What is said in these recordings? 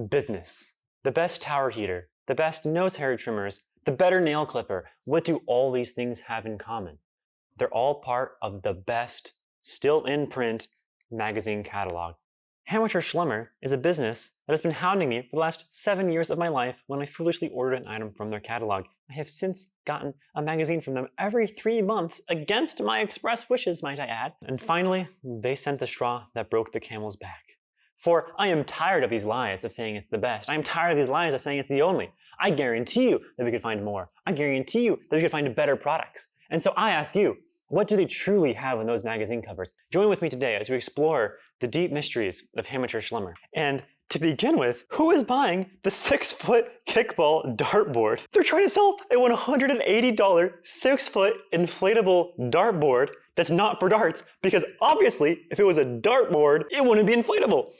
Business. The best tower heater, the best nose hair trimmers, the better nail clipper. What do all these things have in common? They're all part of the best, still in print, magazine catalog. Hammacher Schlemmer is a business that has been hounding me for the last 7 years of my life when I foolishly ordered an item from their catalog. I have since gotten a magazine from them every 3 months, against my express wishes, might I add. And finally, they sent the straw that broke the camel's back. For I am tired of these lies of saying it's the best. I am tired of these lies of saying it's the only. I guarantee you that we could find more. I guarantee you that we could find better products. And so I ask you, what do they truly have in those magazine covers? Join with me today as we explore the deep mysteries of Hammacher Schlemmer. And to begin with, who is buying the 6-foot kickball dartboard? They're trying to sell a $180 6-foot inflatable dartboard that's not for darts, because obviously, if it was a dartboard, it wouldn't be inflatable.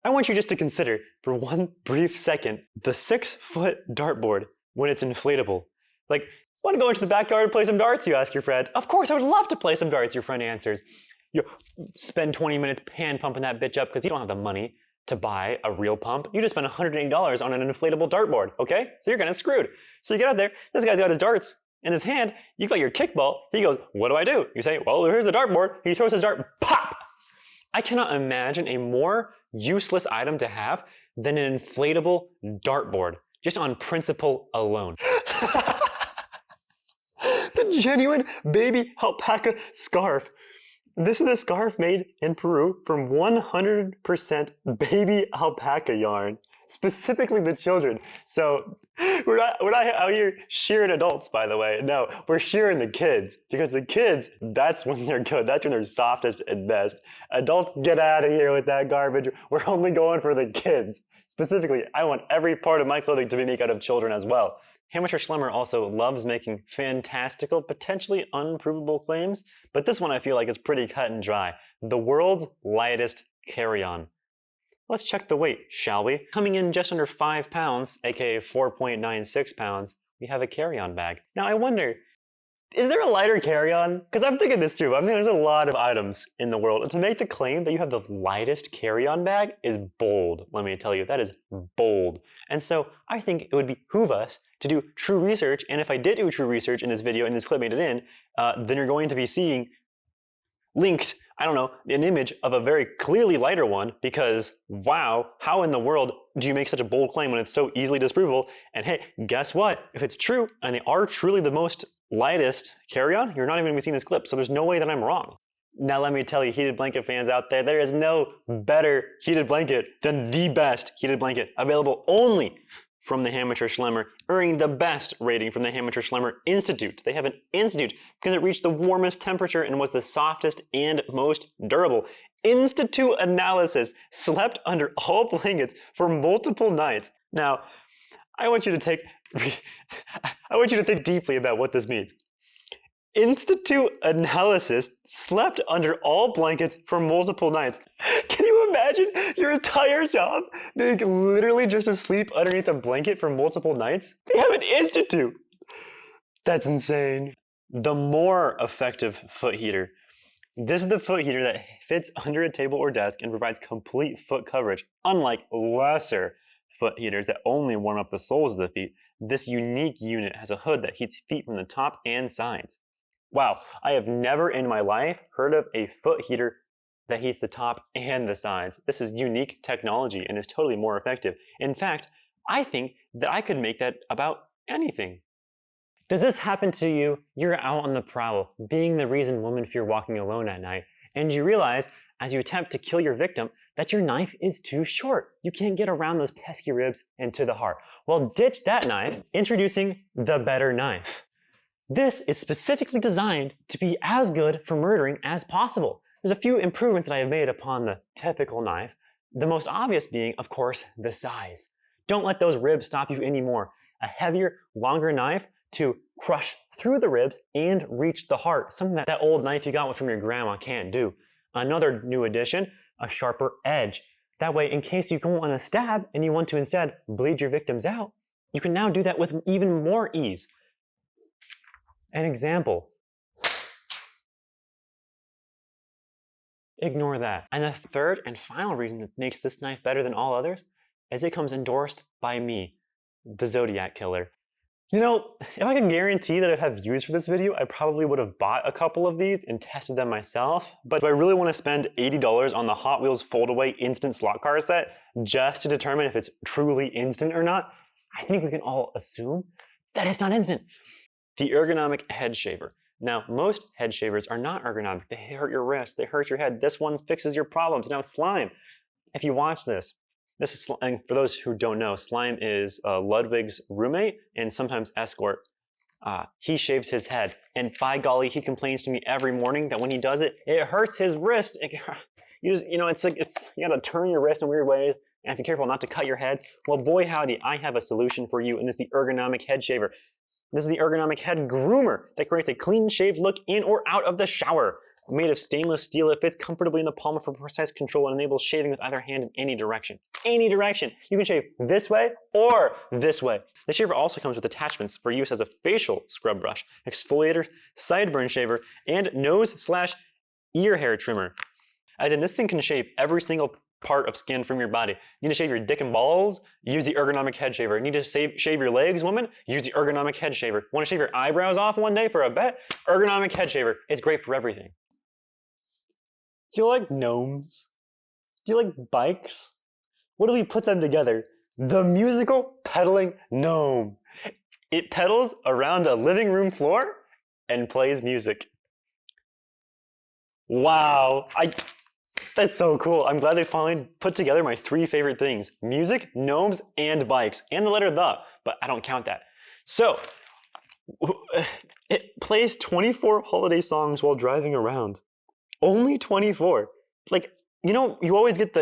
I want you just to consider for one brief second the 6-foot dartboard when it's inflatable. Like, want to go into the backyard and play some darts, you ask your friend. Of course, I would love to play some darts, your friend answers. You spend 20 minutes hand pumping that bitch up because you don't have the money to buy a real pump. You just spent $180 on an inflatable dartboard, okay? So you're kind of screwed. So you get out there, this guy's got his darts in his hand, you got your kickball, he goes, what do I do? You say, well, here's the dartboard. He throws his dart, pop! I cannot imagine a more useless item to have than an inflatable dartboard, just on principle alone. The genuine baby alpaca scarf. This is a scarf made in Peru from 100% baby alpaca yarn, specifically the children. So we're not out here shearing adults, by the way. No, we're shearing the kids, because the kids, that's when they're good. That's when they're softest and best. Adults, get out of here with that garbage. We're only going for the kids. Specifically, I want every part of my clothing to be made out of children as well. Hammacher Schlemmer also loves making fantastical, potentially unprovable claims, but this one I feel like is pretty cut and dry. The world's lightest carry-on. Let's check the weight, shall we? Coming in just under 5 pounds, aka 4.96 pounds, we have a carry-on bag. Now I wonder, is there a lighter carry-on? Because I'm thinking this through. I mean, there's a lot of items in the world, and to make the claim that you have the lightest carry-on bag is bold, let me tell you. That is bold. And so I think it would behoove us to do true research, and if I did do true research in this video and this clip made it in, then you're going to be seeing linked, I don't know, an image of a very clearly lighter one, because wow, how in the world do you make such a bold claim when it's so easily disprovable? And hey, guess what? If it's true, and they are truly the most lightest carry-on, you're not even going to be seeing this clip, so there's no way that I'm wrong. Now let me tell you, heated blanket fans out there, there is no better heated blanket than the best heated blanket, available only from the Hammacher Schlemmer, earning the best rating from the Hammacher Schlemmer Institute. They have an institute because it reached the warmest temperature and was the softest and most durable. Institute analysis, slept under all blankets for multiple nights. Now, I want you to think deeply about what this means. Institute analysis slept under all blankets for multiple nights. Can you imagine your entire job being literally just asleep underneath a blanket for multiple nights? They have an institute. That's insane. The more effective foot heater. This is the foot heater that fits under a table or desk and provides complete foot coverage. Unlike lesser foot heaters that only warm up the soles of the feet, this unique unit has a hood that heats feet from the top and sides. Wow, I have never in my life heard of a foot heater that heats the top and the sides. This is unique technology and is totally more effective. In fact, I think that I could make that about anything. Does this happen to you? You're out on the prowl, being the reason women fear walking alone at night, and you realize as you attempt to kill your victim that your knife is too short. You can't get around those pesky ribs and to the heart. Well, ditch that knife, introducing the better knife. This is specifically designed to be as good for murdering as possible. There's a few improvements that I have made upon the typical knife, the most obvious being, of course, the size. Don't let those ribs stop you anymore. A heavier, longer knife to crush through the ribs and reach the heart, something that old knife you got from your grandma can't do. Another new addition, a sharper edge. That way, in case you don't want to stab and you want to instead bleed your victims out, you can now do that with even more ease. An example. Ignore that. And the third and final reason that makes this knife better than all others as it comes endorsed by me, the Zodiac Killer. You know, if I could guarantee that I'd have views for this video, I probably would have bought a couple of these and tested them myself. But do I really want to spend $80 on the Hot Wheels foldaway instant slot car set just to determine if it's truly instant or not? I think we can all assume that it's not instant. The ergonomic head shaver. Now, most head shavers are not ergonomic. They hurt your wrist, they hurt your head. This one fixes your problems. Now, Slime, if you watch this is, and for those who don't know, Slime is Ludwig's roommate and sometimes escort. He shaves his head, and by golly, he complains to me every morning that when he does it, it hurts his wrist. You gotta turn your wrist in weird ways, and be careful not to cut your head. Well, boy howdy, I have a solution for you, and it's the ergonomic head shaver. This is the ergonomic head groomer that creates a clean-shaved look in or out of the shower. Made of stainless steel, it fits comfortably in the palm for precise control and enables shaving with either hand in any direction. Any direction. You can shave this way or this way. The shaver also comes with attachments for use as a facial scrub brush, exfoliator, sideburn shaver, and nose/ear hair trimmer. As in, this thing can shave every single part of skin from your body. You need to shave your dick and balls? Use the ergonomic head shaver. You need to shave your legs, woman? Use the ergonomic head shaver. Want to shave your eyebrows off one day for a bet? Ergonomic head shaver. It's great for everything. Do you like gnomes? Do you like bikes? What do we put them together? The musical pedaling gnome. It pedals around a living room floor and plays music. Wow, that's so cool. I'm glad they finally put together my 3 favorite things: music, gnomes, and bikes, and the letter the, but I don't count that. So, it plays 24 holiday songs while driving around. Only 24. Like, you know, you always get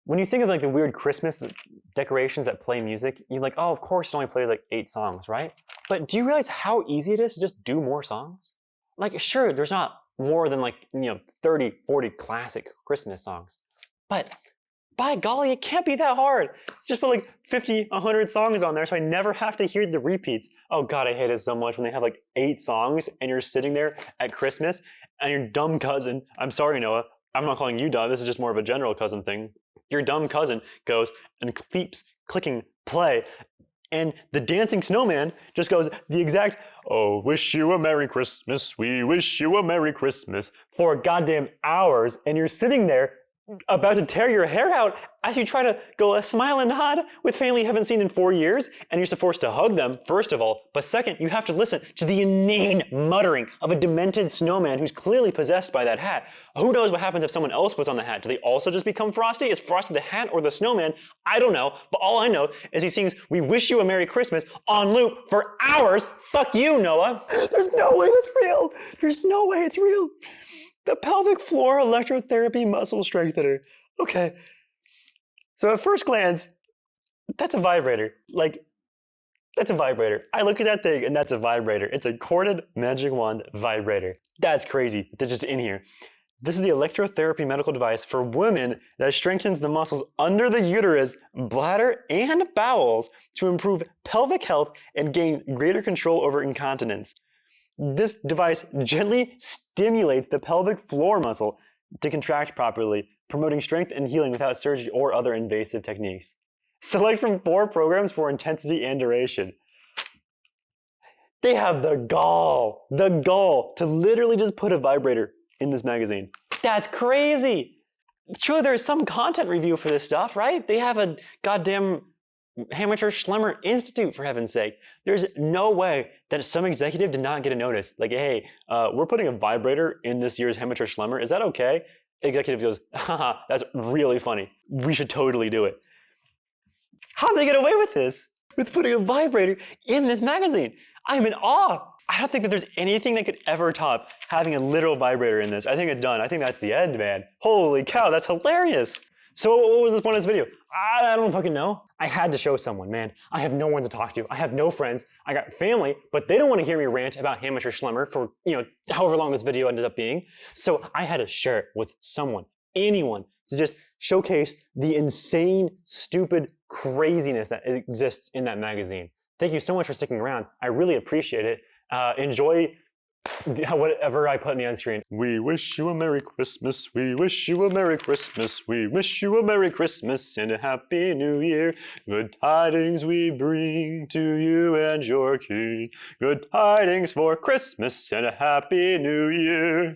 when you think of like the weird Christmas decorations that play music, you're like, oh, of course it only plays like 8 songs, right? But do you realize how easy it is to just do more songs? Like, sure, there's not more than 30, 40 classic Christmas songs. But by golly, it can't be that hard. Just put 50, 100 songs on there so I never have to hear the repeats. Oh God, I hate it so much when they have 8 songs and you're sitting there at Christmas and your dumb cousin, I'm sorry, Noah, I'm not calling you dumb, this is just more of a general cousin thing. Your dumb cousin goes and keeps clicking play, and the dancing snowman just goes the exact, oh, wish you a Merry Christmas, we wish you a Merry Christmas, for goddamn hours, and you're sitting there about to tear your hair out as you try to go smile and nod with family you haven't seen in 4 years, and you're forced to hug them, first of all, but second, you have to listen to the inane muttering of a demented snowman who's clearly possessed by that hat. Who knows what happens if someone else puts on the hat? Do they also just become Frosty? Is Frosty the hat or the snowman? I don't know, but all I know is he sings We Wish You a Merry Christmas on loop for hours. Fuck you, Noah. There's no way that's real. There's no way it's real. The pelvic floor electrotherapy muscle strengthener. Okay. So at first glance, that's a vibrator. That's a vibrator. I look at that thing and that's a vibrator. It's a corded magic wand vibrator. That's crazy. That's just in here. This is the electrotherapy medical device for women that strengthens the muscles under the uterus, bladder, and bowels to improve pelvic health and gain greater control over incontinence. This device gently stimulates the pelvic floor muscle to contract properly, promoting strength and healing without surgery or other invasive techniques. Select from 4 programs for intensity and duration. They have the gall to literally just put a vibrator in this magazine. That's crazy. Sure, there's some content review for this stuff, right? They have a goddamn Hammacher Schlemmer Institute, for heaven's sake. There's no way that some executive did not get a notice. Hey, we're putting a vibrator in this year's Hammacher Schlemmer. Is that okay? Executive goes, haha, that's really funny. We should totally do it. How did they get away with this? With putting a vibrator in this magazine? I'm in awe. I don't think that there's anything that could ever top having a literal vibrator in this. I think it's done. I think that's the end, man. Holy cow, that's hilarious. So what was this point of this video? I don't fucking know. I had to show someone, man. I have no one to talk to. I have no friends. I got family, but they don't want to hear me rant about Hammacher Schlemmer for, however long this video ended up being. So I had to share it with someone, anyone, to just showcase the insane, stupid craziness that exists in that magazine. Thank you so much for sticking around. I really appreciate it. Enjoy whatever I put in the end screen. We wish you a Merry Christmas. We wish you a Merry Christmas. We wish you a Merry Christmas and a Happy New Year. Good tidings we bring to you and your King. Good tidings for Christmas and a Happy New Year.